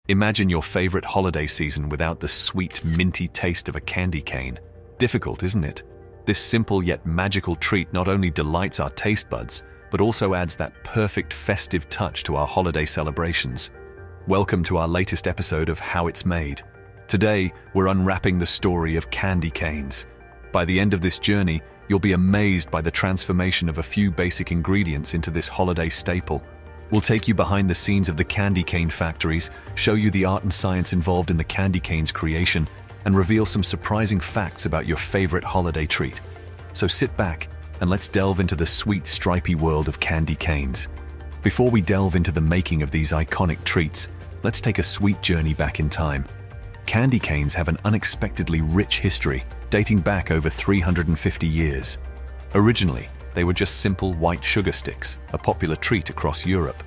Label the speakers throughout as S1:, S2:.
S1: Imagine your favorite holiday season without the sweet, minty taste of a candy cane. Difficult, isn't it? This simple yet magical treat not only delights our taste buds, but also adds that perfect festive touch to our holiday celebrations. Welcome to our latest episode of How It's Made. Today, we're unwrapping the story of candy canes. By the end of this journey, you'll be amazed by the transformation of a few basic ingredients into this holiday staple. We'll take you behind the scenes of the candy cane factories, show you the art and science involved in the candy cane's creation, and reveal some surprising facts about your favorite holiday treat. So sit back and let's delve into the sweet, stripy world of candy canes. Before we delve into the making of these iconic treats, let's take a sweet journey back in time. Candy canes have an unexpectedly rich history, dating back over 350 years. Originally, they were just simple white sugar sticks, a popular treat across Europe.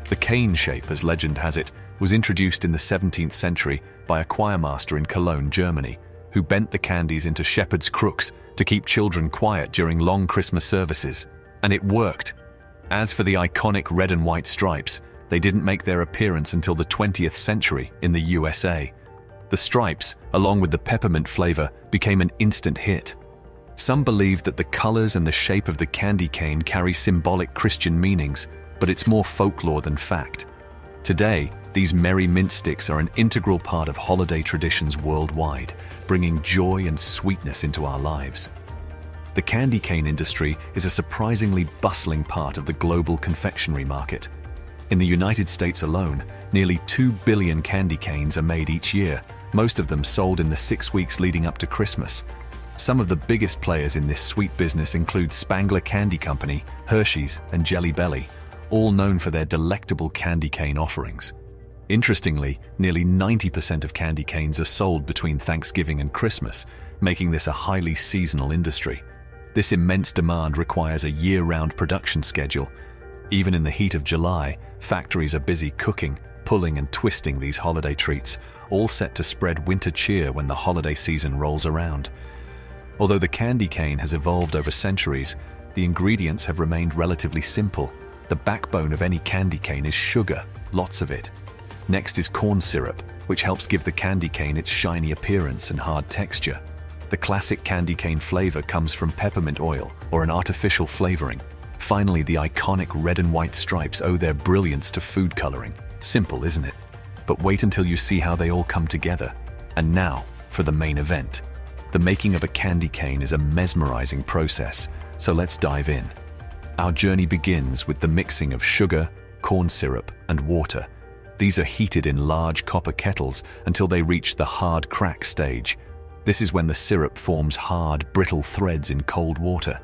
S1: The cane shape, as legend has it, was introduced in the 17th century by a choirmaster in Cologne, Germany, who bent the candies into shepherd's crooks to keep children quiet during long Christmas services. And it worked. As for the iconic red and white stripes, they didn't make their appearance until the 20th century in the USA. The stripes, along with the peppermint flavor, became an instant hit. Some believe that the colors and the shape of the candy cane carry symbolic Christian meanings, but it's more folklore than fact. Today, these merry mint sticks are an integral part of holiday traditions worldwide, bringing joy and sweetness into our lives. The candy cane industry is a surprisingly bustling part of the global confectionery market. In the United States alone, nearly 2 billion candy canes are made each year, most of them sold in the 6 weeks leading up to Christmas. Some of the biggest players in this sweet business include Spangler Candy Company, Hershey's, and Jelly Belly, all known for their delectable candy cane offerings. Interestingly, nearly 90% of candy canes are sold between Thanksgiving and Christmas, making this a highly seasonal industry. This immense demand requires a year-round production schedule. Even in the heat of July, factories are busy cooking, pulling, and twisting these holiday treats, all set to spread winter cheer when the holiday season rolls around. Although the candy cane has evolved over centuries, the ingredients have remained relatively simple. The backbone of any candy cane is sugar, lots of it. Next is corn syrup, which helps give the candy cane its shiny appearance and hard texture. The classic candy cane flavor comes from peppermint oil or an artificial flavoring. Finally, the iconic red and white stripes owe their brilliance to food coloring. Simple, isn't it? But wait until you see how they all come together. And now, for the main event. The making of a candy cane is a mesmerizing process, so let's dive in. Our journey begins with the mixing of sugar, corn syrup, and water. These are heated in large copper kettles until they reach the hard crack stage. This is when the syrup forms hard, brittle threads in cold water.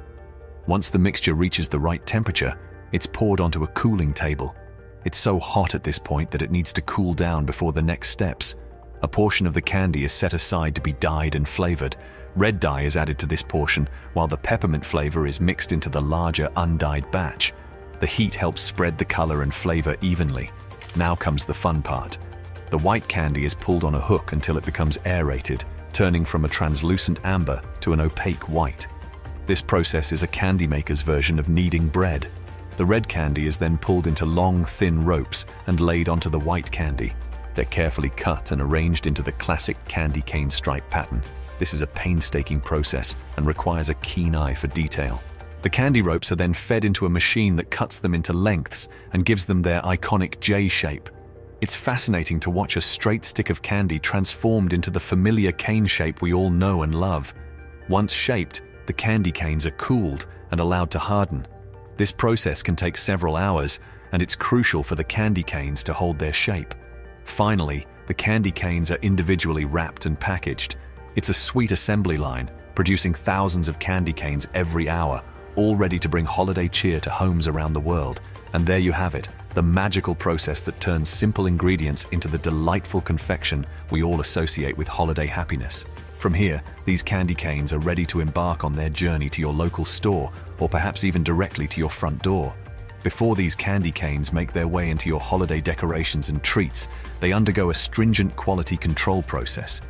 S1: Once the mixture reaches the right temperature, it's poured onto a cooling table. It's so hot at this point that it needs to cool down before the next steps. A portion of the candy is set aside to be dyed and flavored. Red dye is added to this portion, while the peppermint flavor is mixed into the larger undyed batch. The heat helps spread the color and flavor evenly. Now comes the fun part. The white candy is pulled on a hook until it becomes aerated, turning from a translucent amber to an opaque white. This process is a candy maker's version of kneading bread. The red candy is then pulled into long, thin ropes and laid onto the white candy. They're carefully cut and arranged into the classic candy cane stripe pattern. This is a painstaking process and requires a keen eye for detail. The candy ropes are then fed into a machine that cuts them into lengths and gives them their iconic J shape. It's fascinating to watch a straight stick of candy transformed into the familiar cane shape we all know and love. Once shaped, the candy canes are cooled and allowed to harden. This process can take several hours, and it's crucial for the candy canes to hold their shape. Finally, the candy canes are individually wrapped and packaged. It's a sweet assembly line, producing thousands of candy canes every hour, all ready to bring holiday cheer to homes around the world. And there you have it, the magical process that turns simple ingredients into the delightful confection we all associate with holiday happiness. From here, these candy canes are ready to embark on their journey to your local store, or perhaps even directly to your front door. Before these candy canes make their way into your holiday decorations and treats, they undergo a stringent quality control process.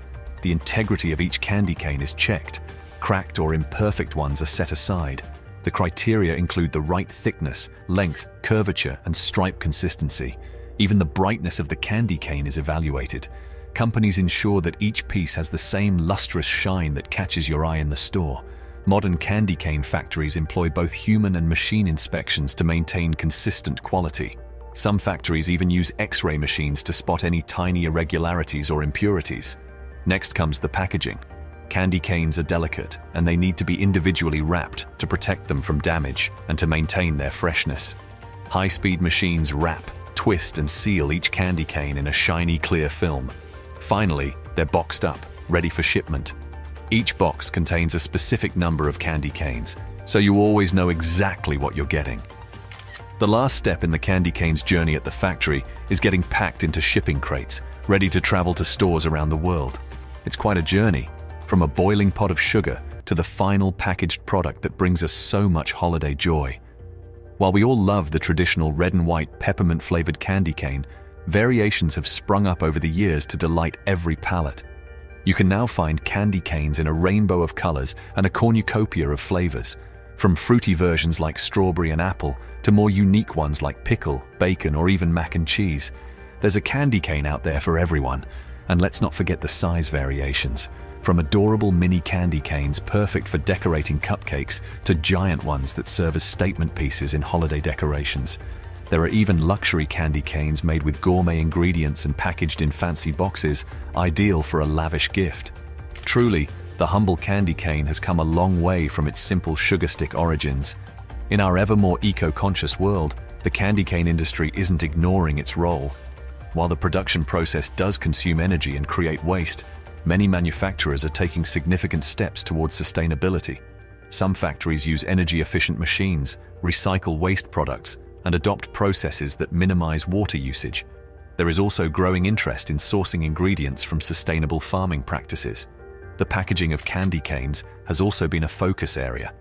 S1: The integrity of each candy cane is checked. Cracked or imperfect ones are set aside. The criteria include the right thickness, length, curvature, and stripe consistency. Even the brightness of the candy cane is evaluated. Companies ensure that each piece has the same lustrous shine that catches your eye in the store. Modern candy cane factories employ both human and machine inspections to maintain consistent quality. Some factories even use X-ray machines to spot any tiny irregularities or impurities. Next comes the packaging. Candy canes are delicate, and they need to be individually wrapped to protect them from damage and to maintain their freshness. High-speed machines wrap, twist, and seal each candy cane in a shiny, clear film. Finally, they're boxed up, ready for shipment. Each box contains a specific number of candy canes, so you always know exactly what you're getting. The last step in the candy cane's journey at the factory is getting packed into shipping crates, ready to travel to stores around the world. It's quite a journey, from a boiling pot of sugar to the final packaged product that brings us so much holiday joy. While we all love the traditional red and white peppermint-flavored candy cane, variations have sprung up over the years to delight every palate. You can now find candy canes in a rainbow of colors and a cornucopia of flavors, from fruity versions like strawberry and apple to more unique ones like pickle, bacon, or even mac and cheese. There's a candy cane out there for everyone, and let's not forget the size variations. From adorable mini candy canes perfect for decorating cupcakes to giant ones that serve as statement pieces in holiday decorations. There are even luxury candy canes made with gourmet ingredients and packaged in fancy boxes, ideal for a lavish gift. Truly, the humble candy cane has come a long way from its simple sugar stick origins. In our ever more eco-conscious world, the candy cane industry isn't ignoring its role. While the production process does consume energy and create waste, many manufacturers are taking significant steps towards sustainability. Some factories use energy-efficient machines, recycle waste products, and adopt processes that minimize water usage. There is also growing interest in sourcing ingredients from sustainable farming practices. The packaging of candy canes has also been a focus area.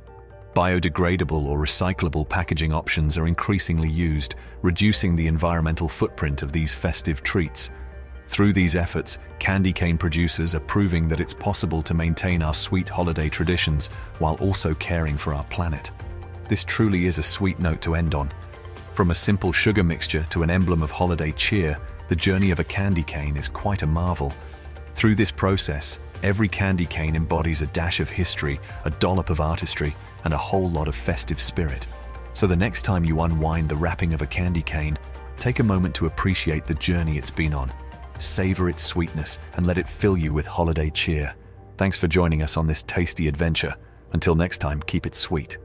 S1: Biodegradable or recyclable packaging options are increasingly used, reducing the environmental footprint of these festive treats. Through these efforts, candy cane producers are proving that it's possible to maintain our sweet holiday traditions while also caring for our planet. This truly is a sweet note to end on. From a simple sugar mixture to an emblem of holiday cheer, the journey of a candy cane is quite a marvel. Through this process, every candy cane embodies a dash of history, a dollop of artistry, and a whole lot of festive spirit. So the next time you unwind the wrapping of a candy cane, take a moment to appreciate the journey it's been on. Savor its sweetness and let it fill you with holiday cheer. Thanks for joining us on this tasty adventure. Until next time, keep it sweet.